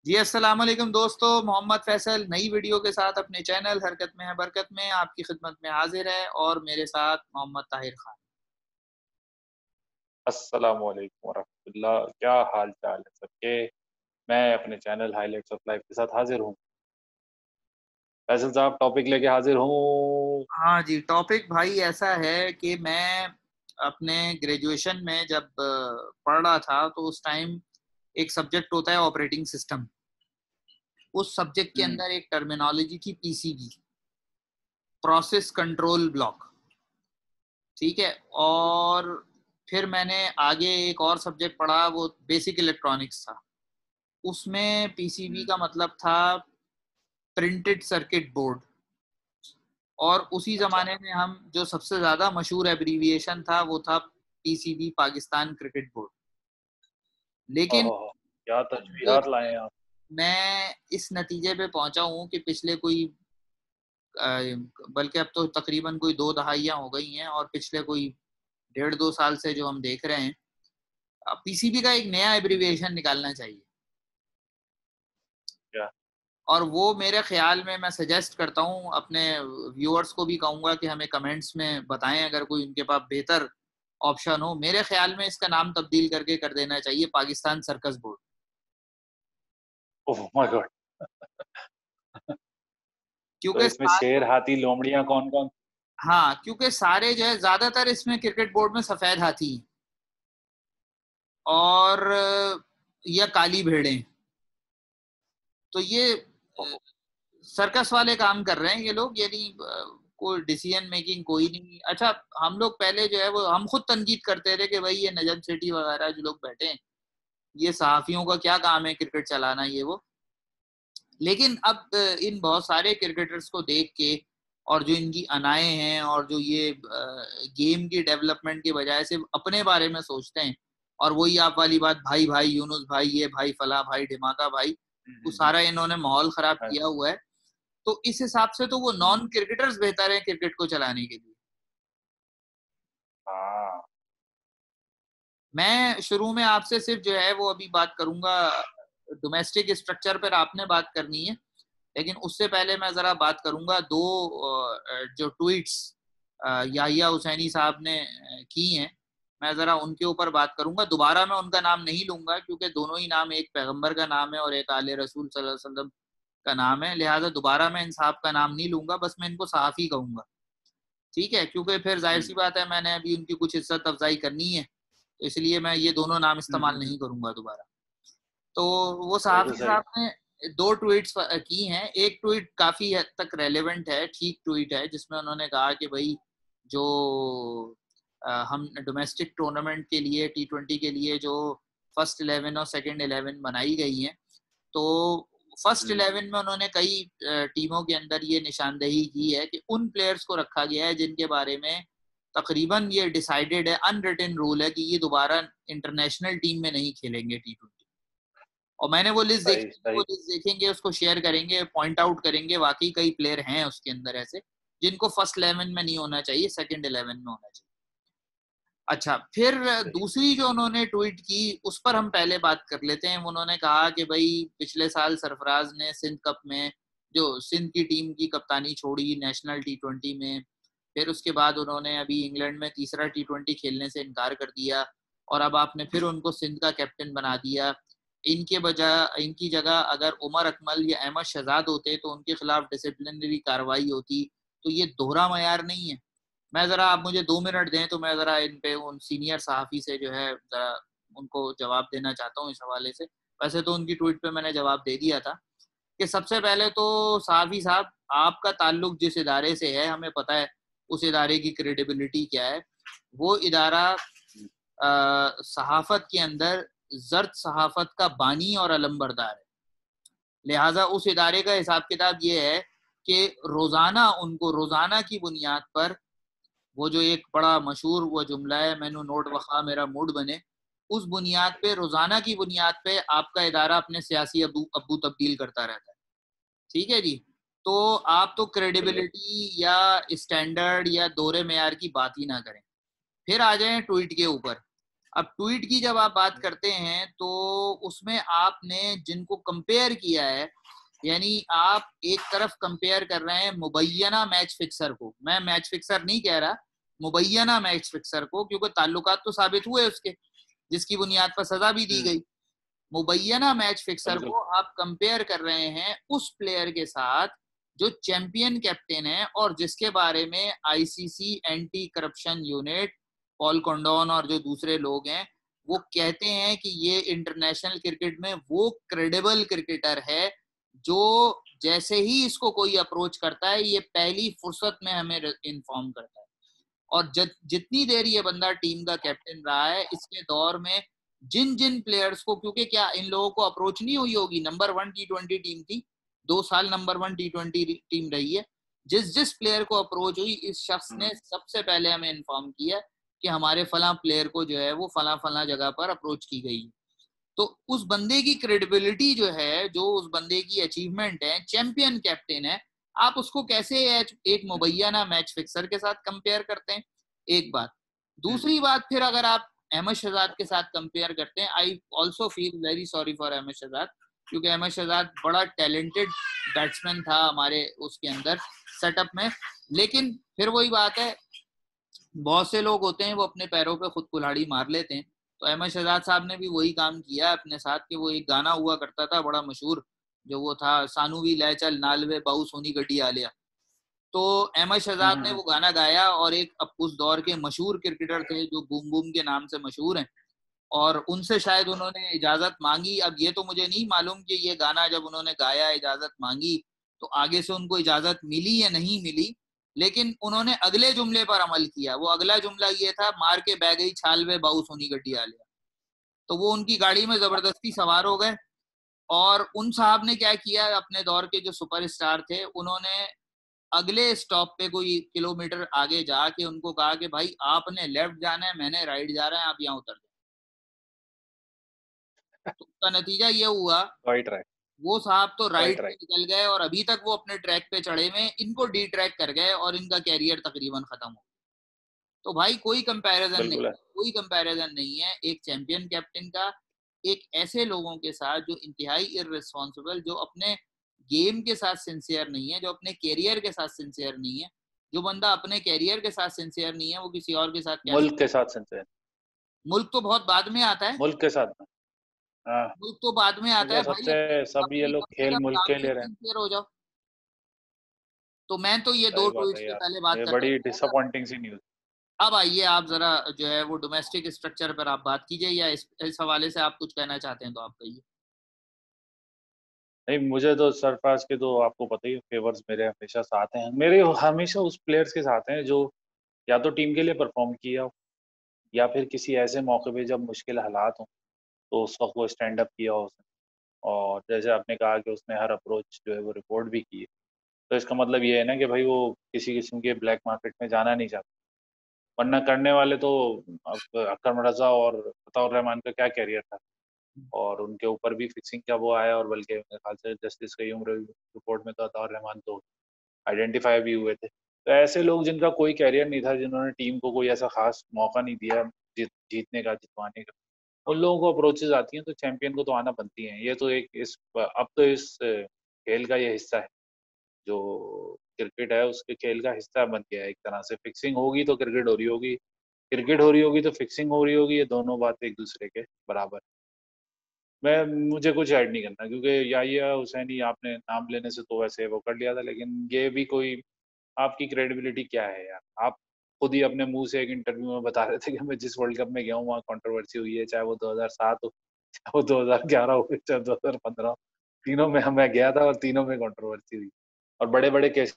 जी अस्सलाम वालेकुम दोस्तों, मोहम्मद फैसल नई वीडियो के साथ अपने चैनल हरकत में है बरकत में आपकी खिदमत में हाजिर है और मेरे साथ मोहम्मद ताहिर खान। अस्सलामु अलैकुम वरहमतुल्लाह। क्या हाल चाल है सबके। मैं अपने चैनल हाइलाइट्स ऑफ लाइफ के साथ हाजिर हूँ। फैसल साहब टॉपिक लेके हाजिर हूँ। हाँ जी, टॉपिक भाई ऐसा है कि मैं अपने ग्रेजुएशन में जब पढ़ रहा था तो उस टाइम एक सब्जेक्ट होता है ऑपरेटिंग सिस्टम। उस सब्जेक्ट के हम्म। अंदर एक टर्मिनोलॉजी थी पीसीबी, प्रोसेस कंट्रोल ब्लॉक। ठीक है। और फिर मैंने आगे एक और सब्जेक्ट पढ़ा, वो बेसिक इलेक्ट्रॉनिक्स था। उसमें पीसीबी हम्म। का मतलब था प्रिंटेड सर्किट बोर्ड। और उसी अच्छा। जमाने में हम जो सबसे ज्यादा मशहूर एब्रीविएशन था वो था पीसीबी, पाकिस्तान क्रिकेट बोर्ड। लेकिन ओहो, क्या ये तजवीहात लाए हैं आप। मैं इस नतीजे पे पहुंचा हूं कि पिछले कोई बल्कि अब तो तकरीबन कोई 2 दहाइयां हो गई हैं और पिछले कोई 1.5 2 साल से जो हम देख रहे हैं, पीसीबी का एक नया एब्रीविएशन निकालना चाहिए। क्या। और वो मेरे ख्याल में मैं सजेस्ट करता हूँ, अपने व्यूअर्स को भी कहूंगा कि हमें कमेंट्स में बताएं अगर कोई उनके पास बेहतर ऑप्शन हो। मेरे ख्याल में इसका नाम तब्दील करके कर देना चाहिए Pakistan circus board. Oh my God. तो क्योंकि इसमें शेर हाथी लोमड़ियां कौन कौन। हाँ, क्योंकि सारे जो है ज्यादातर इसमें क्रिकेट बोर्ड में सफेद हाथी और या काली भेड़ें। तो ये ओहो। सर्कस वाले काम कर रहे हैं ये लोग, यानी कोई डिसीजन मेकिंग कोई नहीं। अच्छा, हम लोग पहले जो है वो हम खुद तनकीद करते थे कि भाई ये नजम सेठी वगैरह जो लोग बैठे हैं, ये सहाफियों का क्या काम है क्रिकेट चलाना ये वो। लेकिन अब इन बहुत सारे क्रिकेटर्स को देख के और जो इनकी अनाएं हैं और जो ये गेम की डेवलपमेंट के बजाय सिर्फ अपने बारे में सोचते हैं, और वही आप वाली बात, भाई भाई यूनुस भाई, ये भाई फला भाई ढिमाका भाई, वो सारा इन्होंने माहौल खराब हाँ किया जी। हुआ है। तो इस हिसाब से तो वो हम्म। नॉन क्रिकेटर्स बेहतर है क्रिकेट को चलाने के लिए। हाँ। मैं शुरू में आपसे सिर्फ जो है वो अभी बात करूंगा डोमेस्टिक स्ट्रक्चर पर, आपने बात करनी है। लेकिन उससे पहले मैं जरा बात करूंगा दो जो ट्वीट्स याहिया हुसैनी साहब ने की हैं, मैं जरा उनके ऊपर बात करूंगा। दोबारा मैं उनका नाम नहीं लूंगा क्योंकि दोनों ही नाम, एक पैगंबर का नाम है और एक आले रसूल सल्लल्लाहु अलैहि वसल्लम का नाम है, लिहाजा दोबारा मैं इन साहब का नाम नहीं लूंगा, बस मैं इनको सहाफ़ी कहूंगा। ठीक है, क्योंकि फिर जाहिर सी हम्म। बात है मैंने अभी उनकी कुछ इज्जत अफजाई करनी है, तो इसलिए मैं ये दोनों नाम इस्तेमाल हम्म। नहीं करूंगा दोबारा। तो वो बिल्कुल सहाफी सही। साहब ने दो ट्वीट्स की हैं। एक ट्वीट काफी हद तक रेलेवेंट है, ठीक ट्वीट है, जिसमें उन्होंने कहा कि भाई जो हम डोमेस्टिक टूर्नामेंट के लिए T20 के लिए जो फर्स्ट 11 और सेकंड 11 बनाई गई हैं, तो फर्स्ट हम्म। 11 में उन्होंने कई टीमों के अंदर ये निशानदेही की है कि उन प्लेयर्स को रखा गया है जिनके बारे में तकरीबन ये डिसाइडेड है, अनरिटन रूल है कि ये दोबारा इंटरनेशनल टीम में नहीं खेलेंगे T20। और मैंने वो लिस्ट सही देखी, वो सही। लिस्ट देखेंगे, उसको शेयर करेंगे, पॉइंट आउट करेंगे, वाकई कई प्लेयर हैं उसके अंदर ऐसे जिनको फर्स्ट 11 में नहीं होना चाहिए, सेकंड 11 में होना चाहिए। अच्छा, फिर सही। दूसरी जो उन्होंने ट्वीट की उस पर हम पहले बात कर लेते हैं। उन्होंने कहा कि भाई पिछले साल सरफराज ने सिंध कप में जो सिंध की टीम की कप्तानी छोड़ी नेशनल T20 में, फिर उसके बाद उन्होंने अभी इंग्लैंड में तीसरा T20 खेलने से इनकार कर दिया और अब आपने फिर उनको सिंध का कैप्टन बना दिया। इनके बजाय, इनकी जगह अगर उमर अकमल या अहमद शहजाद होते तो उनके खिलाफ डिसिप्लिनरी कार्रवाई होती। तो ये दोहरा मयार नहीं है? मैं जरा, आप मुझे 2 मिनट दें तो मैं जरा इन पे उन सीनियर सहाफ़ी से जो है जरा उनको जवाब देना चाहता हूँ इस हवाले से। वैसे तो उनकी ट्वीट पे मैंने जवाब दे दिया था कि सबसे पहले तो सहाफ़ी साहब, आपका ताल्लुक जिस इदारे से है हमें पता है, उस इदारे की क्रेडिबिलिटी क्या है। वो इदारा सहाफत के अंदर जर्द सहाफत का बानी और अलम्बरदार है। लिहाजा उस इदारे का हिसाब किताब ये है कि रोजाना उनको, रोजाना की बुनियाद पर, वो जो एक बड़ा मशहूर वो जुमला है, मैनू नोट वखा मेरा मूड बने, उस बुनियाद पे, रोजाना की बुनियाद पे आपका इदारा अपने सियासी अबू अबू तब्दील करता रहता है। ठीक है जी। तो आप तो बिल्कुल। क्रेडिबिलिटी या स्टैंडर्ड या दोहरे मेयार की बात ही ना करें। फिर आ जाए ट्वीट के ऊपर। अब ट्वीट की जब आप बात करते हैं तो उसमें आपने जिनको कंपेयर किया है, यानी आप एक तरफ कंपेयर कर रहे हैं मुबैना मैच फिक्सर को, मैं मैच फिक्सर नहीं कह रहा, मुबैना मैच फिक्सर को, क्योंकि ताल्लुकात तो साबित हुए उसके, जिसकी बुनियाद पर सजा भी दी गई। मुबैना मैच फिक्सर को आप कंपेयर कर रहे हैं उस प्लेयर के साथ जो चैंपियन कैप्टन है और जिसके बारे में ICC anti corruption unit, Paul Condon और जो दूसरे लोग हैं वो कहते हैं कि ये इंटरनेशनल क्रिकेट में वो क्रेडिबल क्रिकेटर है जो जैसे ही इसको कोई अप्रोच करता है ये पहली फुर्सत में हमें इन्फॉर्म करता है। और जितनी देर ये बंदा टीम का कैप्टन रहा है इसके दौर में जिन जिन प्लेयर्स को, क्योंकि क्या इन लोगों को अप्रोच नहीं हुई होगी, नंबर 1 T20 टीम थी, 2 साल नंबर 1 T20 टीम रही है, जिस जिस प्लेयर को अप्रोच हुई इस शख्स ने सबसे पहले हमें इन्फॉर्म किया कि हमारे फला प्लेयर को जो है वो फला फला जगह पर अप्रोच की गई। तो उस बंदे की क्रेडिबिलिटी जो है, जो उस बंदे की अचीवमेंट है, चैंपियन कैप्टन है, आप उसको कैसे एक मुबैना मैच फिक्सर के साथ कंपेयर करते हैं? एक बात। दूसरी बात, फिर अगर आप अहमद शहजाद के साथ कंपेयर करते हैं, I also feel very sorry for Ahmad Shahzad, क्योंकि अहमद शहजाद बड़ा टैलेंटेड बैट्समैन था हमारे उसके अंदर सेटअप में, लेकिन फिर वही बात है, बहुत से लोग होते हैं वो अपने पैरों पे खुद कुल्हाड़ी मार लेते हैं। तो अहमद शहजाद साहब ने भी वही काम किया अपने साथ, कि वो एक गाना हुआ करता था बड़ा मशहूर, जो वो था सानू भी ले चल नालवे बाऊ सोनी गड्डी आ लिया। तो अहमद शहजाद ने वो गाना गाया और एक अब उस दौर के मशहूर क्रिकेटर थे जो बूम बूम के नाम से मशहूर हैं, और उनसे शायद उन्होंने इजाजत मांगी। अब ये तो मुझे नहीं मालूम कि ये गाना जब उन्होंने गाया, इजाजत मांगी, तो आगे से उनको इजाजत मिली या नहीं मिली, लेकिन उन्होंने अगले जुमले पर अमल किया। वो अगला जुमला ये था, मार के बह गई छाल वे बाऊ सोनी गड्डी आ लिया। तो वो उनकी गाड़ी में जबरदस्ती सवार हो गए, और उन साहब ने क्या किया, अपने दौर के जो सुपरस्टार थे उन्होंने अगले स्टॉप पे कोई किलोमीटर आगे जाके उनको कहा कि भाई आपने लेफ्ट जाना है, मैंने राइट जा रहा है, आप यहाँ उतर जाए। तो उसका नतीजा ये हुआ, वो साहब तो राइट पे निकल गए और अभी तक वो अपने ट्रैक पे चढ़े हुए, इनको डी ट्रैक कर गए और इनका कैरियर तकरीबन खत्म हो। तो भाई कोई कंपैरिजन नहीं, कोई कंपैरिजन नहीं है एक चैंपियन कैप्टन का एक ऐसे लोगों के साथ जो इंतहाई इररिस्पॉन्सिबल, जो अपने गेम के साथ सिंसियर नहीं है, जो अपने कैरियर के साथ सिंसियर नहीं है। जो बंदा अपने कैरियर के साथ सिंसियर नहीं है वो किसी और के साथ क्या मुल्क के साथ सिंसियर? मुल्क तो बहुत बाद में आता है, मुल्क के साथ हाँ, मुल्क तो बाद में आता है भाई, सबसे सब ये अपनी लोग कम से खेल कम मुल्क के कानूनी लिए रहे। सिंसियर हो जाओ। तो मैं तो ये दो सही बात ट्वीट्स है पे यार, पहले बात ये करना बड़ी चाहूंगा। डिसअपॉइंटिंग सी न्यूज़। अब आइए आप जरा जो है वो डोमेस्टिक स्ट्रक्चर पर आप बात कीजिए, या इस हवाले से आप कुछ कहना चाहते हैं तो आप कहिए। नहीं, मुझे तो सरफराज के तो आपको पता ही, फेवर्स मेरे हमेशा साथ हैं, मेरे हमेशा उस प्लेयर्स के साथ हैं जो या तो टीम के लिए परफॉर्म किया हो, या फिर किसी ऐसे मौके पे जब मुश्किल हालात हों तो उस वक्त वो स्टैंड अप किया हो उसने। और जैसे आपने कहा कि उसने हर अप्रोच जो है वो रिपोर्ट भी की है, तो इसका मतलब ये है ना कि भाई वो किसी किस्म के ब्लैक मार्केट में जाना नहीं चाहता। वरना करने वाले तो अब अकरम रजा और अताउर रहमान का क्या कैरियर था, और उनके ऊपर भी फिक्सिंग का वो आया, और बल्कि मेरे ख्याल से जस्टिस कई उम्र रिपोर्ट में तो अताउर रहमान तो आइडेंटिफाई भी हुए थे। तो ऐसे लोग जिनका कोई कैरियर नहीं था, जिन्होंने टीम को कोई ऐसा खास मौका नहीं दिया जीतने का, जितवाने का, उन लोगों को अप्रोचेज आती हैं तो चैंपियन को तो आना बनती हैं। ये तो एक इस अब तो इस खेल का ये हिस्सा है, जो क्रिकेट है उसके खेल का हिस्सा बन गया है एक तरह से। फिक्सिंग होगी तो क्रिकेट हो रही होगी, क्रिकेट हो रही होगी तो फिक्सिंग हो रही होगी, ये दोनों बात एक दूसरे के बराबर। मैं मुझे कुछ ऐड नहीं करना, क्योंकि याहिया हुसैनी आपने नाम लेने से तो वैसे वो कर लिया था, लेकिन ये भी कोई आपकी क्रेडिबिलिटी क्या है यार? आप खुद ही अपने मुंह से एक इंटरव्यू में बता रहे थे कि मैं जिस वर्ल्ड कप में गया हूँ वहाँ कंट्रोवर्सी हुई है, चाहे वो 2007 हो, चाहे वो 2011 हो, चाहे 2015 हो, तीनों में मैं गया था और तीनों में कंट्रोवर्सी हुई और बड़े बड़े केस।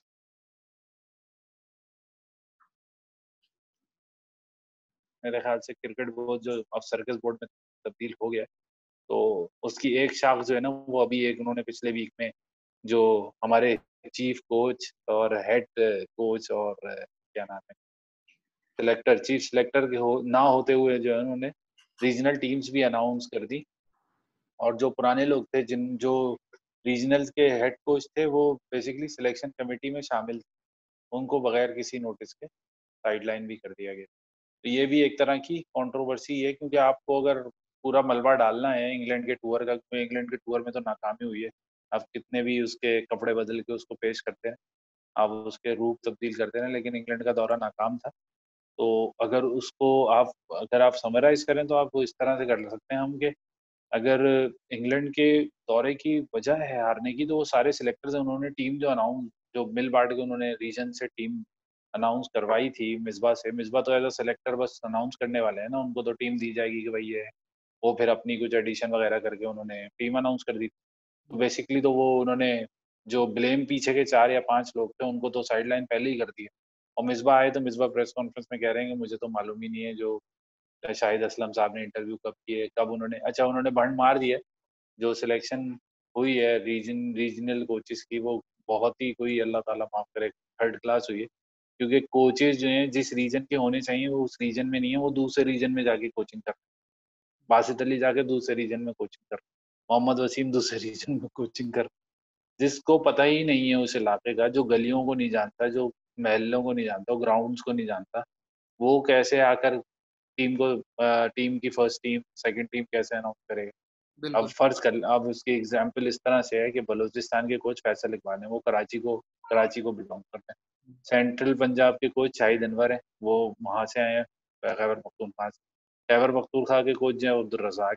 मेरे ख्याल से क्रिकेट बोर्ड जो अब सर्कस बोर्ड में तब्दील हो गया, तो उसकी एक शाख जो है ना, वो अभी एक उन्होंने पिछले वीक में जो हमारे चीफ कोच और हेड कोच और क्या नाम है, सिलेक्टर, चीफ सिलेक्टर के ना होते हुए जो है उन्होंने रीजनल टीम्स भी अनाउंस कर दी। और जो पुराने लोग थे, जिन जो रीजनल के हेड कोच थे, वो बेसिकली सिलेक्शन कमेटी में शामिल थे, उनको बगैर किसी नोटिस के साइडलाइन भी कर दिया गया। तो ये भी एक तरह की कंट्रोवर्सी है, क्योंकि आपको अगर पूरा मलबा डालना है इंग्लैंड के टूर का, क्योंकि इंग्लैंड के टूर में तो नाकामी हुई है, आप कितने भी उसके कपड़े बदल के उसको पेश करते हैं, आप उसके रूप तब्दील करते हैं, लेकिन इंग्लैंड का दौरा नाकाम था। तो अगर आप समराइज करें तो आप इस तरह से कर सकते हैं हम, कि अगर इंग्लैंड के दौरे की वजह है हारने की, तो वो सारे सिलेक्टर्स हैं, उन्होंने टीम जो मिल बांट के उन्होंने रीजन से टीम अनाउंस करवाई थी मिसबा से। मिसबा तो एज अ सिलेक्टर बस अनाउंस करने वाले हैं ना, उनको तो टीम दी जाएगी कि भाई ये है। वो फिर अपनी कुछ एडिशन वगैरह करके उन्होंने टीम अनाउंस कर दी। तो बेसिकली तो वो उन्होंने जो ब्लेम पीछे के 4 या 5 लोग थे उनको तो साइड लाइन पहले ही कर दिया। और मिसबा आए तो मिसबा प्रेस कॉन्फ्रेंस में कह रहे हैं कि मुझे तो मालूम ही नहीं है जो शाहिद असलम साहब ने इंटरव्यू कब किए, कब उन्होंने, अच्छा उन्होंने भंड मार दिया। जो सिलेक्शन हुई है रीजनल कोचेस की, वो बहुत ही कोई अल्लाह ताला माफ करे थर्ड क्लास हुई है। क्योंकि कोचेस जो हैं जिस रीजन के होने चाहिए वो उस रीजन में नहीं है, वो दूसरे रीजन में जाके कोचिंग कर रहे हैं। बासित अली जाके दूसरे रीजन में कोचिंग कर रहे हैं, मोहम्मद वसीम दूसरे रीजन में कोचिंग कर रहे हैं। जिसको पता ही नहीं है उस इलाके का, जो गलियों को नहीं जानता, जो महलों को नहीं जानता, वो ग्राउंड्स को नहीं जानता, वो कैसे आकर टीम की फर्स्ट टीम सेकंड टीम कैसे अनाउंस करेगा। अब बिल्कुल। फर्ज कर, अब उसकी एग्जाम्पल इस तरह से है कि बलूचिस्तान के कोच फैसल इकबाल हैं, वो कराची को बिलोंग करते हैं। सेंट्रल पंजाब के कोच शाहिद अनवर हैं, वो वहाँ से आए हैं, खैबर पख्तूनख्वा से। खैबर पख्तूनख्वा के कोच जो है अब्दुल रज़ाक।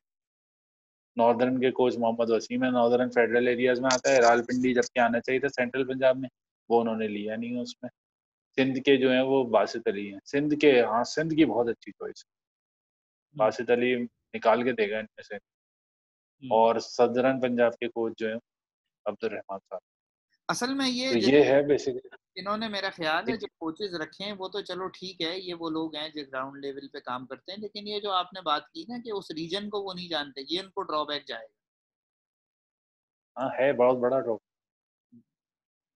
नॉर्दर्न के कोच मोहम्मद वसीम है, नॉर्दर्न फेडरल एरियाज में आता है। रावलपिंडी जबकि आना चाहिए था सेंट्रल पंजाब में, वो उन्होंने लिया नहीं है उसमें। सिंध के जो है वो बासित अली हैं, सिंध की बहुत अच्छी चॉइस। हम्म, बासित अली निकाल के देगा इनमें से। हम्म। और सदरन पंजाब के कोच जो है अब्दुल रहमान साहब। असल में तो ये ये है बेसिकली। इन्होंने, मेरा ख्याल है, जो जी। कोचेज रखे हैं वो तो चलो ठीक है, ये वो लोग हैं जो ग्राउंड लेवल पे काम करते हैं, लेकिन ये जो आपने बात की ना कि उस रीजन को वो नहीं जानते, ये उनको ड्रॉबैक जाएगा। हाँ, है बहुत बड़ा ड्रॉप।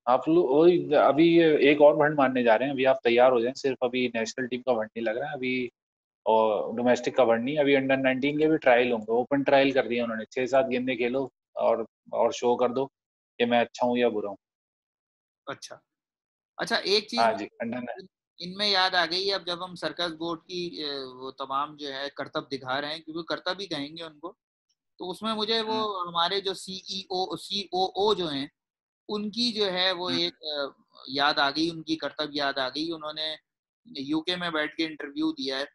आप लोग वही अभी ये एक और भंड मारने जा रहे हैं, अभी आप तैयार हो जाएं। सिर्फ अभी नेशनल टीम का भंड नहीं लग रहा है अभी, और डोमेस्टिक का भंड नहीं, अभी अंडर 19 के भी ट्रायल होंगे। ओपन ट्रायल कर दिए उन्होंने, 6-7 गेंदें खेलो और शो कर दो कि मैं अच्छा हूँ या बुरा हूँ। अच्छा। अच्छा, एक चीज हाँ जी, अंडर। इनमें याद आ गई, अब जब हम सर्कस बोर्ड की वो तमाम जो है करतब दिखा रहे हैं, क्योंकि करतब ही कहेंगे उनको, तो उसमें मुझे वो हमारे जो सीओओ जो हैं उनकी जो है वो एक याद आ गई, उनकी करतब याद आ गई। उन्होंने यूके में बैठ के इंटरव्यू दिया है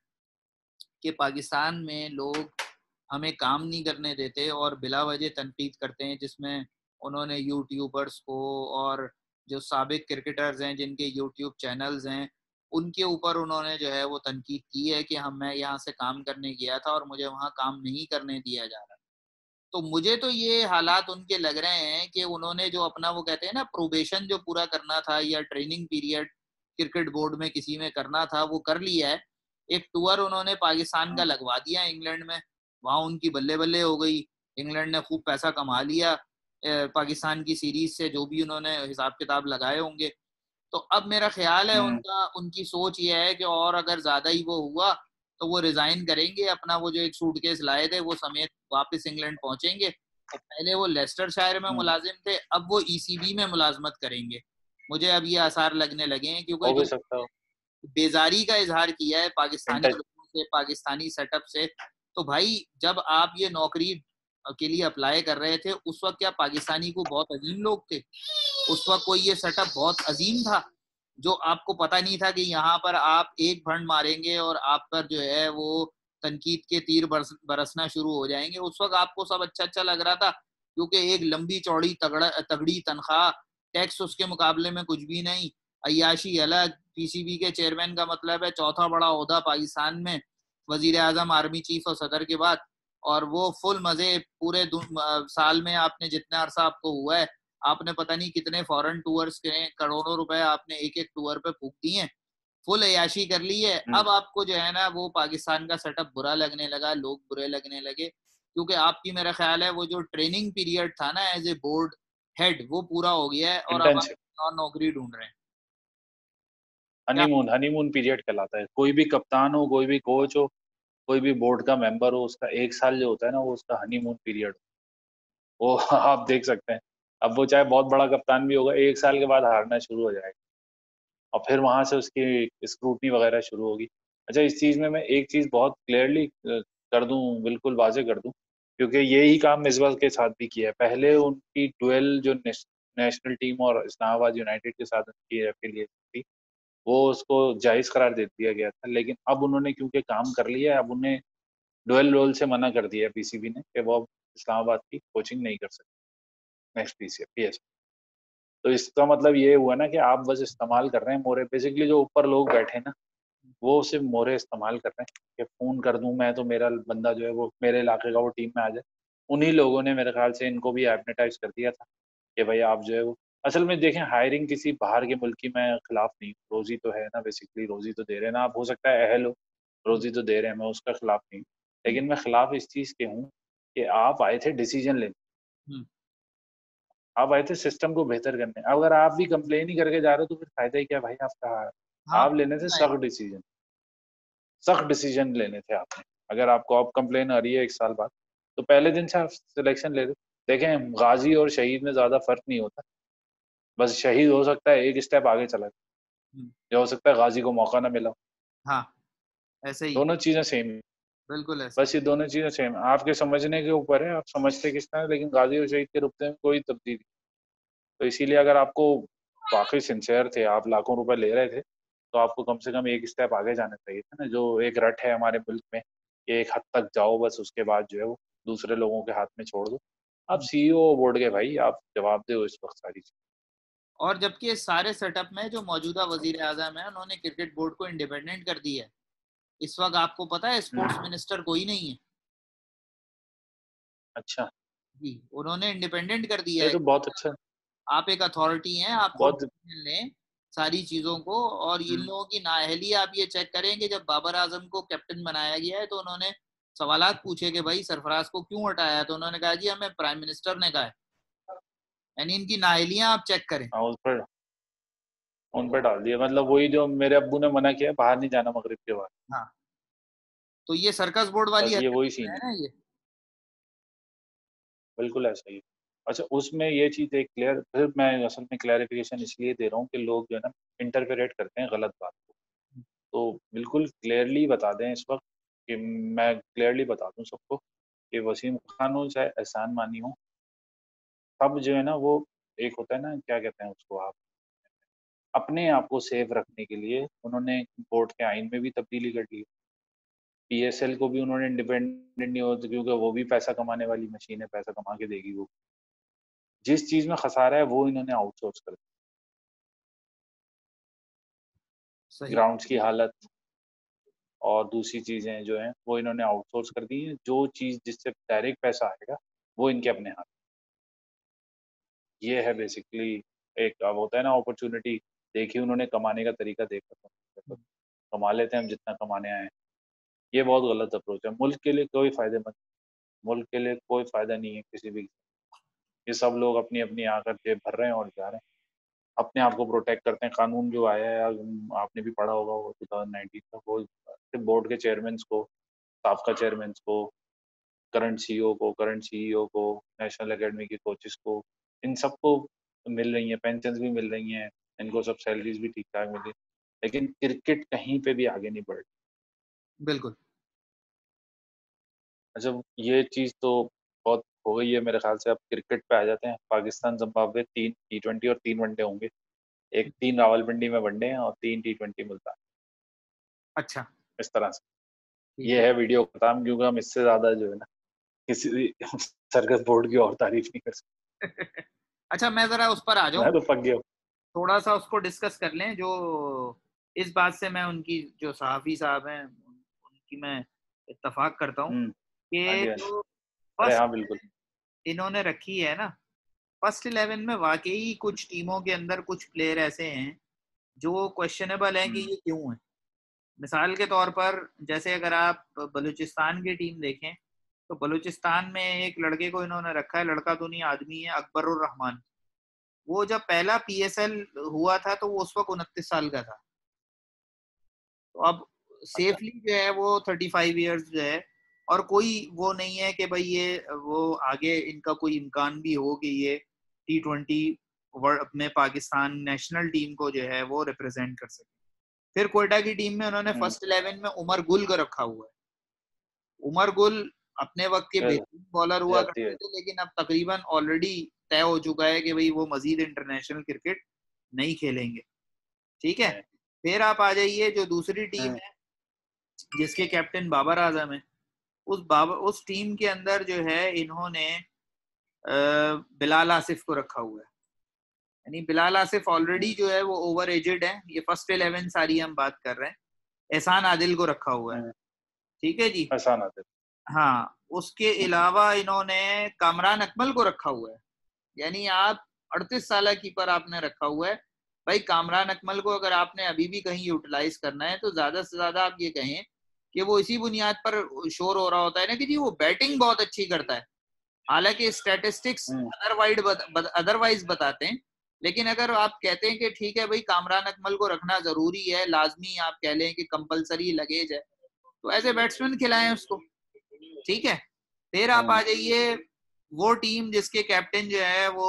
कि पाकिस्तान में लोग हमें काम नहीं करने देते और बिला वजह तनकीद करते हैं, जिसमें उन्होंने यूट्यूबर्स को और जो साबिक क्रिकेटर्स हैं जिनके यूट्यूब चैनल्स हैं उनके ऊपर उन्होंने जो है वो तनकीद की है कि मैं यहाँ से काम करने गया था और मुझे वहाँ काम नहीं करने दिया जा रहा। तो मुझे तो ये हालात उनके लग रहे हैं कि उन्होंने जो अपना वो कहते हैं ना प्रोबेशन जो पूरा करना था या ट्रेनिंग पीरियड क्रिकेट बोर्ड में किसी में करना था वो कर लिया है। एक टूर उन्होंने पाकिस्तान का लगवा दिया इंग्लैंड में, वहां उनकी बल्ले बल्ले हो गई। इंग्लैंड ने खूब पैसा कमा लिया पाकिस्तान की सीरीज से, जो भी उन्होंने हिसाब किताब लगाए होंगे। तो अब मेरा ख्याल है उनकी सोच ये है कि और अगर ज्यादा ही वो हुआ तो वो रिजाइन करेंगे, अपना वो जो एक सूटकेस लाए थे वो समेत वापस इंग्लैंड पहुंचेंगे। तो पहले वो लेस्टर शायर में मुलाजिम थे, अब वो ईसीबी में मुलाजमत करेंगे। मुझे अब ये आसार लगने लगे हैं, क्योंकि हो भी जो सकता हो। बेजारी का इजहार किया है पाकिस्तानी विंटेज। लोगों से, पाकिस्तानी सेटअप से, तो भाई जब आप ये नौकरी के लिए अप्लाई कर रहे थे उस वक्त क्या पाकिस्तानी को बहुत अजीम लोग थे? उस वक्त कोई ये सेटअप बहुत अजीम था जो आपको पता नहीं था कि यहाँ पर आप एक भंड मारेंगे और आप पर जो है वो तनकीद के तीर बरसना शुरू हो जाएंगे? उस वक्त आपको सब अच्छा अच्छा लग रहा था, क्योंकि एक लंबी चौड़ी तगड़ी तनख्वाह, टैक्स उसके मुकाबले में कुछ भी नहीं, अयाशी अलग। पीसीबी के चेयरमैन का मतलब है चौथा बड़ा ओहदा पाकिस्तान में, वजीर आजम, आर्मी चीफ और सदर के बाद। और वो फुल मजे पूरे साल में आपने जितना अरसा आपको हुआ है, आपने पता नहीं कितने फॉरेन टूर्स के करोड़ों रुपए आपने एक एक टूर पे फूक दिए, फुल अयाशी कर ली है। अब आपको जो है ना वो पाकिस्तान का सेटअप बुरा लगने लगा, लोग बुरे लगने लगे, क्योंकि आपकी, मेरा ख्याल है, वो जो ट्रेनिंग पीरियड था ना एज ए बोर्ड हेड वो पूरा हो गया है और अब आप इंटर्नशिप। और नौकरी ढूंढ रहे हैं क्या? हनीमून हनीमून पीरियड कहलाता है। कोई भी कप्तान हो, कोई भी कोच हो, कोई भी बोर्ड का मेंबर हो, उसका 1 साल जो होता है ना, वो उसका हनीमून पीरियड। वो आप देख सकते हैं। अब वो चाहे बहुत बड़ा कप्तान भी होगा, 1 साल के बाद हारना शुरू हो जाएगा और फिर वहां से उसकी स्क्रूटनी वगैरह शुरू होगी। अच्छा, इस चीज में मैं एक चीज बहुत क्लियरली कर दूं, बिल्कुल वाजे कर दूं, क्योंकि यही काम मिसबा के साथ भी किया है। पहले उनकी डुएल जो नेशनल टीम और इस्लामाबाद यूनाइटेड के साथ उनकी एफिलिएट थी, वो उसको जायज करार दे दिया गया था, लेकिन अब उन्होंने क्योंकि काम कर लिया है, अब उन्हें डुअल रोल से मना कर दिया है पीसीबी ने कि वो अब इस्लामाबाद की कोचिंग नहीं कर सकते नेक्स्ट पीएस। तो इसका मतलब ये हुआ ना कि आप बस इस्तेमाल कर रहे हैं मोरे, बेसिकली जो ऊपर लोग बैठे हैं ना, वो सिर्फ मोरे इस्तेमाल कर रहे हैं कि फोन कर दूं मैं तो मेरा बंदा जो है वो मेरे इलाके का वो टीम में आ जाए। उन्हीं लोगों ने मेरे ख्याल से इनको भी एडवर्टाइज कर दिया था कि भाई आप जो है वो, असल में देखें, हायरिंग किसी बाहर के मुल्क की मैं खिलाफ नहीं हूँ, रोजी तो है ना, बेसिकली रोजी तो दे रहे हैं ना, आप हो सकता है अहल हो, रोजी तो दे रहे हैं, मैं उसका खिलाफ नहीं हूँ। लेकिन मैं खिलाफ इस चीज़ के हूँ कि आप आए थे डिसीजन लेने, आप आए थे सिस्टम को बेहतर करने। अगर आप भी कंप्लेन ही करके जा रहे हो तो फिर फायदा ही क्या भाई आपका। हाँ आप लेने थे सख्त डिसीजन, सख्त डिसीजन लेने थे आपने। अगर आपको अब कंप्लेन आ रही है 1 साल बाद, तो पहले दिन से आप सिलेक्शन ले लो। देखें, गाजी और शहीद में ज़्यादा फर्क नहीं होता, बस शहीद हो सकता है एक स्टेप आगे चला जाए, या हो सकता है गाजी को मौका ना मिला। हाँ ऐसे ही, दोनों चीज़ें सेम है, बिल्कुल ऐसे ही। बस ये दोनों चीज़ें सेम है, आपके समझने के ऊपर है, आप समझते किस तरह, लेकिन गाजी और शहीद के रुपये में कोई तब्दीली। तो इसीलिए अगर आपको वाकई सिंसियर थे, आप लाखों रुपए ले रहे थे, तो आपको कम से कम एक स्टेप आगे जाना चाहिए था ना, जो एक रट है हमारे मुल्क में कि एक हद तक जाओ, बस उसके बाद जो है वो दूसरे लोगों के हाथ में छोड़ दो। आप सीईओ बोर्ड के भाई, आप जवाब दो इस वक्त सारी चीज। और जबकि इस सारे सेटअप में जो मौजूदा वजीर आजम है, उन्होंने क्रिकेट बोर्ड को इंडिपेंडेंट कर दिया है। इस वक्त आपको पता है स्पोर्ट्स मिनिस्टर कोई नहीं है। अच्छा, जी, उन्होंने इंडिपेंडेंट कर दिया ये है। तो बहुत अच्छा, आप एक अथॉरिटी हैं, आप खुद बहुत। डिसीजन लें सारी चीजों को। और इन लोगों की नाअहली आप ये चेक करेंगे, जब बाबर आजम को कैप्टन बनाया गया है तो उन्होंने सवालात पूछे कि भाई सरफराज को क्यों हटाया, तो उन्होंने कहा जी हमें प्राइम मिनिस्टर ने कहा है। यानी इनकी नाअहलियां आप चेक करें। हाँ, उन पर डाल दिया, मतलब वही जो मेरे अब्बू ने मना किया, बाहर नहीं जाना मगरिब के बाद। हाँ, तो ये सर्कस बोर्ड वाली बस ये हरकत वही सीन है है, ना ये। बिल्कुल ऐसा ही है। अच्छा, उसमें ये चीज़ एक क्लियर, फिर मैं असल में क्लैरिफिकेशन इसलिए दे रहा हूँ कि लोग जो है ना इंटरफेरेट करते हैं गलत बात को। तो बिल्कुल क्लियरली बता दें इस वक्त, कि मैं क्लियरली बता दूं सबको कि वसीम खान हो चाहे एहसान मानी हो, सब जो है ना वो, एक होता है ना, क्या कहते हैं उसको आप, अपने आप को सेफ रखने के लिए उन्होंने कोर्ट के आइन में भी तब्दीली कर ली। पीएसएल को भी उन्होंने इंडिपेंडेंट नहीं होता, क्योंकि वो भी पैसा कमाने वाली मशीन है, पैसा कमा के देगी वो। जिस चीज़ में खसारा है वो इन्होंने आउटसोर्स कर दिया। सही। ग्राउंड्स की हालत और दूसरी चीज़ें जो हैं वो इन्होंने आउटसोर्स कर दी हैं। जो चीज़ जिससे डायरेक्ट पैसा आएगा वो इनके अपने हाथ। ये है बेसिकली, एक अब होता है ना अपॉर्चुनिटी देखी उन्होंने, कमाने का तरीका देखा, तो कमा लेते हैं हम जितना कमाने आए हैं। ये बहुत गलत अप्रोच है, मुल्क के लिए कोई फायदेमंद, मुल्क के लिए कोई फायदा नहीं है किसी भी। ये सब लोग अपनी अपनी आकर जेब भर रहे हैं और जा रहे हैं, अपने आप को प्रोटेक्ट करते हैं। कानून जो आया है, आपने भी पढ़ा होगा वो 2019 का, वो सिर्फ बोर्ड के चेयरमैन को, साबका चेयरमैन को, करंट सीईओ को, करंट सीईओ को, नेशनल एकेडमी के कोचेस को, इन सबको मिल रही हैं, पेंशन भी मिल रही हैं, इनको सब सैलरीज भी ठीक ठाक मिल रही, लेकिन क्रिकेट कहीं पे भी आगे नहीं बढ़ रही। बिल्कुल अच्छा, ये चीज़ तो बहुत हो गई है मेरे ख्याल से। अब क्रिकेट पे आ जाते हैं। पाकिस्तान जिम्बाब्वे 3 T20 और 3 वनडे होंगे। एक 3 रावलपिंडी में वनडे हैं और 3 T20 मिलता है, अच्छा। इस तरह से। ठीक ये है वीडियो खत्म, क्योंकि हम इससे ज्यादा जो है ना किसी भी सर्कस बोर्ड की और तारीफ नहीं कर सकते। है। अच्छा, मैं जरा उस पर आ जाऊं, मैं तो पक गया। थोड़ा सा उसको डिस्कस कर लें। जो इस बात से मैं उनकी, जो सहाफी साहब हैं उनकी मैं इत्तेफाक करता हूँ हाँ कि जी, हाँ जी। जो अरे फर्स्ट हाँ, बिल्कुल। इन्होंने रखी है ना, फर्स्ट 11 में वाकई कुछ टीमों के अंदर कुछ प्लेयर ऐसे हैं जो क्वेश्चनेबल हैं कि हम्म ये क्यों है। मिसाल के तौर पर, जैसे अगर आप बलूचिस्तान की टीम देखें, तो बलूचिस्तान में एक लड़के को इन्होंने रखा है, लड़का तो नहीं आदमी है, अकबर उर रहमान। वो जब पहला पीएसएल हुआ था तो वो उस वक्त 29 साल का था। तो अब अच्छा। सेफली जो है वो 35 ईयर्स जो है, और कोई वो नहीं है कि भाई ये वो आगे इनका कोई इम्कान भी हो कि ये T20 वर्ल्ड में पाकिस्तान नेशनल टीम को जो है वो रिप्रेजेंट कर सके। फिर कोयटा की टीम में उन्होंने फर्स्ट 11 में उमर गुल को रखा हुआ है। उमर गुल अपने वक्त के बेहतरीन बॉलर हुआ करते थे, लेकिन अब तकरीबन ऑलरेडी तय हो चुका है कि भाई वो मजीद इंटरनेशनल क्रिकेट नहीं खेलेंगे। ठीक है, फिर आप आ जाइए जो दूसरी टीम है जिसके कैप्टन बाबर आजम है। उस टीम के अंदर जो है इन्होंने बिलाल आसिफ को रखा हुआ है। यानी बिलाल आसिफ ऑलरेडी जो है वो ओवर एजेड है, ये फर्स्ट 11 सारी हम बात कर रहे हैं। एहसान आदिल को रखा हुआ है। ठीक है जी, एहसान आदिल। हाँ, उसके अलावा इन्होंने कामरान अकमल को रखा हुआ है। यानी आप 38 साल कीपर आपने रखा हुआ है। भाई कामरान अकमल को अगर आपने अभी भी कहीं यूटिलाइज करना है तो ज्यादा से ज्यादा आप ये कहें कि वो इसी बुनियाद पर शोर हो रहा होता है ना कि जी वो बैटिंग बहुत अच्छी करता है। हालांकि स्टैटिस्टिक्स अदरवाइज बताते हैं, लेकिन अगर आप कहते हैं कि ठीक है भाई कामरान अकमल को रखना जरूरी है, लाजमी आप कह लें कि कंपलसरी लगेज है, तो एज ए बैट्समैन खिलाएं उसको। ठीक है, फिर आप आ जाइए वो टीम जिसके कैप्टन जो है वो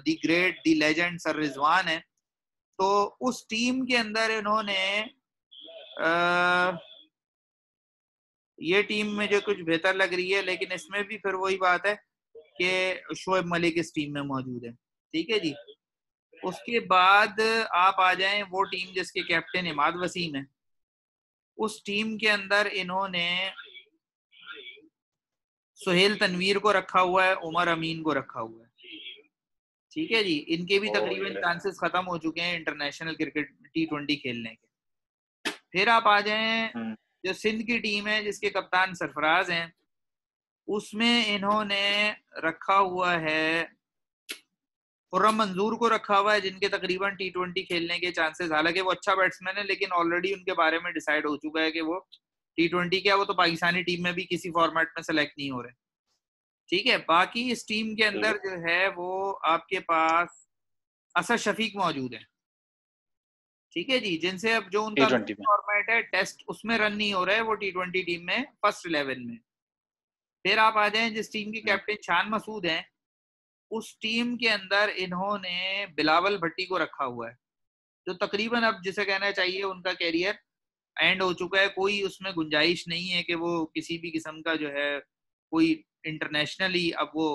the great the legend sir Rizwan है। तो उस टीम के अंदर इन्होंने ये टीम में जो कुछ बेहतर लग रही है, लेकिन इसमें भी फिर वही बात है कि शोएब मलिक इस टीम में मौजूद है। ठीक है जी, उसके बाद आप आ जाएं वो टीम जिसके कैप्टन इमाद वसीम है। उस टीम के अंदर इन्होंने सुहेल तनवीर को रखा हुआ है, उमर अमीन को रखा हुआ है। ठीक है जी, इनके भी तकरीबन चांसेस खत्म हो चुके हैं इंटरनेशनल क्रिकेट T20 खेलने के। फिर आप आ जाएं जो सिंध की टीम है जिसके कप्तान सरफराज हैं, उसमें इन्होंने रखा हुआ है खुर्रम मंजूर को रखा हुआ है, जिनके तकरीबन T20 खेलने के चांसेस, हालांकि वो अच्छा बैट्समैन है लेकिन ऑलरेडी उनके बारे में डिसाइड हो चुका है कि वो T20 क्या, वो तो पाकिस्तानी टीम में भी किसी फॉर्मेट में सेलेक्ट नहीं हो रहे। ठीक है, बाकी इस टीम के अंदर जो है वो आपके पास असद शफीक मौजूद है। ठीक है जी, जिनसे अब जो उनका फॉर्मेट है टेस्ट, उसमें रन नहीं हो रहा है वो T20 टीम में फर्स्ट 11 में। फिर आप आ जाएं जिस टीम की कैप्टन शान मसूद हैं, उस टीम के अंदर इन्होंने बिलावल भट्टी को रखा हुआ है, जो तकरीबन अब जिसे कहना चाहिए उनका कैरियर एंड हो चुका है। कोई उसमें गुंजाइश नहीं है कि वो किसी भी किस्म का जो है कोई इंटरनेशनली अब वो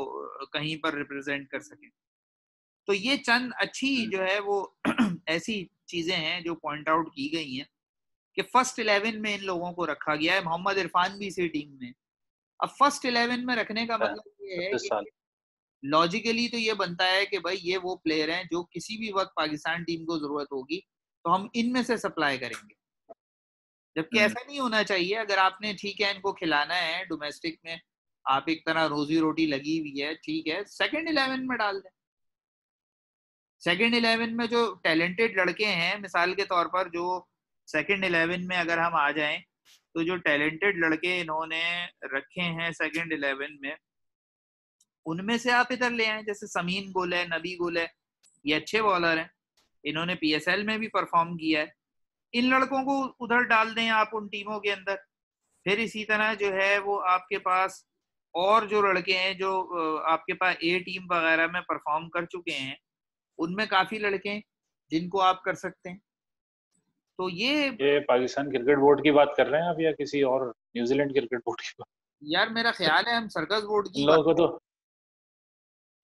कहीं पर रिप्रेजेंट कर सके। तो ये चंद अच्छी जो है वो ऐसी चीजें हैं जो पॉइंट आउट की गई हैं कि फर्स्ट 11 में इन लोगों को रखा गया है। मोहम्मद इरफान भी इसी टीम में। अब फर्स्ट 11 में रखने का मतलब ये है कि लॉजिकली तो ये बनता है कि भाई ये वो प्लेयर हैं जो किसी भी वक्त पाकिस्तान टीम को जरूरत होगी तो हम इनमें से सप्लाई करेंगे, जबकि ऐसा नहीं होना चाहिए। अगर आपने ठीक है इनको खिलाना है डोमेस्टिक में, आप एक तरह रोजी रोटी लगी हुई है, ठीक है, सेकंड 11 में डाल दें। सेकंड 11 में जो टैलेंटेड लड़के हैं, मिसाल के तौर पर जो सेकंड 11 में अगर हम आ जाएं तो जो टैलेंटेड लड़के इन्होंने रखे हैं सेकंड 11 में, उनमें से आप इधर ले आए। जैसे समीन गुल है, नबी गुल है, ये अच्छे बॉलर हैं, इन्होंने PSL में भी परफॉर्म किया है। इन लड़कों को उधर डाल दें आप उन टीमों के अंदर। फिर इसी तरह जो है वो आपके पास और जो लड़के हैं जो आपके पास A टीम वगैरह में परफॉर्म कर चुके हैं, उनमें काफी लड़के हैं जिनको आप कर सकते हैं। तो ये पाकिस्तान क्रिकेट बोर्ड की बात कर रहे हैं आप या किसी और न्यूजीलैंड क्रिकेट बोर्ड की बात? यार मेरा ख्याल है हम सर्कस बोर्ड की उन लोगों को तो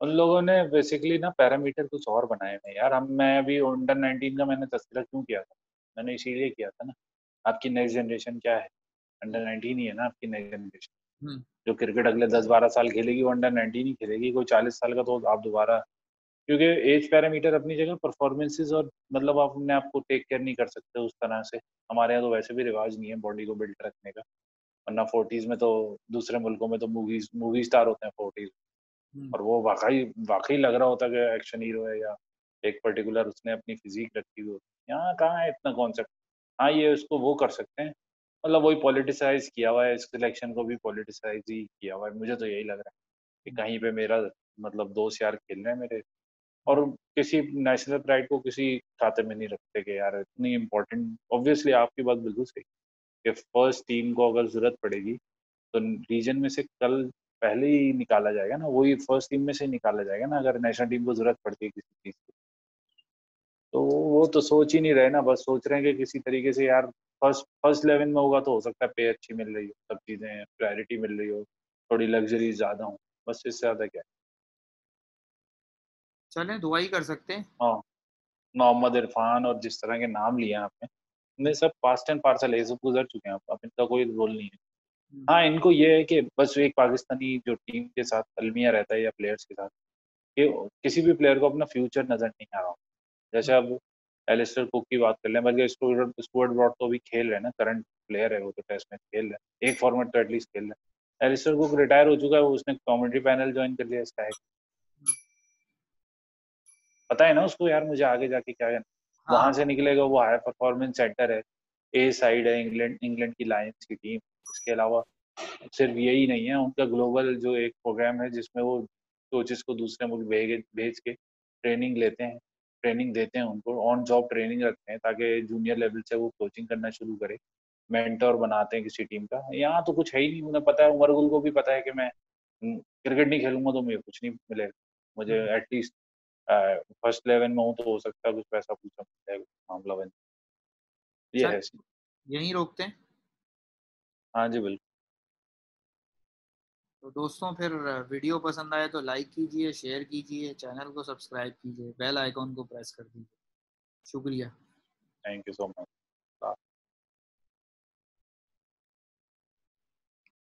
उन लोगों ने बेसिकली ना पैरामीटर कुछ और बनाए हैं यार। मैं अभी अंडर 19 का मैंने तस्करा क्यों किया था, मैंने इसीलिए किया था ना। आपकी नेक्स्ट जनरेशन क्या है? अंडर 19 ही है ना आपकी नेक्स्ट जनरेशन। जो क्रिकेट अगले 10-12 साल खेलेगी वो अंडर 19 ही खेलेगी। कोई 40 साल का तो आप दोबारा, क्योंकि एज पैरामीटर अपनी जगह, परफॉर्मेंसेज और मतलब आप अपने आप को टेक केयर नहीं कर सकते उस तरह से। हमारे यहाँ तो वैसे भी रिवाज नहीं है बॉडी को बिल्ड रखने का, वरना 40s में तो दूसरे मुल्कों में तो मूवी स्टार होते हैं 40s, और वो वाकई वाकई लग रहा होता है कि एक्शन हीरो है या एक पर्टिकुलर उसने अपनी फिजिक रखी हुई होती है। यहाँ कहाँ है इतना कॉन्सेप्ट। हाँ, ये उसको वो कर सकते हैं, मतलब वही पॉलिटिसाइज किया हुआ है, इस सिलेक्शन को भी पॉलिटिसाइज ही किया हुआ है। मुझे तो यही लग रहा है कि कहीं पे मेरा मतलब दोस्त यार खेल रहे हैं मेरे, और किसी नेशनल प्राइड को किसी खाते में नहीं रखते कि यार इतनी इम्पोर्टेंट। ऑब्वियसली आपकी बात बिल्कुल सही कि फर्स्ट टीम को अगर जरूरत पड़ेगी तो रीजन में से कल पहले ही निकाला जाएगा ना, वही फर्स्ट टीम में से निकाला जाएगा ना अगर नेशनल टीम को जरूरत पड़ती है किसी चीज़ की। तो वो तो सोच ही नहीं रहे ना, बस सोच रहे हैं कि किसी तरीके से यार फर्स्ट 11 में होगा तो हो सकता है पे अच्छी मिल रही हो, सब चीज़ें प्रायोरिटी मिल रही हो, थोड़ी लग्जरी ज़्यादा हो, बस इससे ज़्यादा क्या है। चलें दुआ ही कर सकते हैं। हाँ, मोहम्मद इरफान और जिस तरह के नाम लिए हैं आपने, इनमें सब पास्ट एंड पार्सल है, ये सब गुजर चुके हैं, अब इनका कोई रोल नहीं है। हाँ, इनको ये है कि बस एक पाकिस्तानी जो टीम के साथ अलमिया रहता है या प्लेयर्स के साथ, कि किसी भी प्लेयर को अपना फ्यूचर नज़र नहीं आ रहा। जैसे अब एलिस्टर कुक की बात कर लें, बल्कि स्टुअर्ट ब्रॉड तो अभी खेल रहे हैं ना, करंट प्लेयर है वो, तो टेस्ट मैच खेल रहे हैं, एक फॉर्मेट तो एटलीस्ट खेल रहे हैं। एलिस्टर कुक रिटायर हो चुका है, उसने कमेंट्री पैनल ज्वाइन कर लिया स्काई। पता है ना उसको यार मुझे आगे जाके क्या करना, हाँ वहां से निकलेगा वो हाई परफॉर्मेंस सेंटर है, ए साइड है, इंग्लैंड इंग्लैंड की लायंस की टीम। इसके अलावा सिर्फ यही नहीं है, उनका ग्लोबल जो एक प्रोग्राम है जिसमें वो कोचेस को दूसरे मुल्क भेज भेज के ट्रेनिंग लेते हैं, ट्रेनिंग देते हैं उनको, ऑन जॉब ट्रेनिंग रखते हैं ताकि जूनियर लेवल से वो कोचिंग करना शुरू करे, मेंटर बनाते हैं किसी टीम का। यहाँ तो कुछ है ही नहीं, उन्हें पता है, उमर गुल को भी पता है कि मैं क्रिकेट नहीं खेलूंगा तो मुझे कुछ नहीं मिलेगा, मुझे एटलीस्ट फर्स्ट 11 में हूँ तो हो सकता है कुछ पैसा पूछा मिल जाए, मामला बन, ये चल है सीन। यहीं रोकते हैं। हाँ जी बिल्कुल। तो दोस्तों फिर वीडियो पसंद आए तो लाइक कीजिए, शेयर कीजिए, चैनल को सब्सक्राइब कीजिए, बेल आइकॉन को प्रेस कर दीजिए। शुक्रिया। Thank you so much.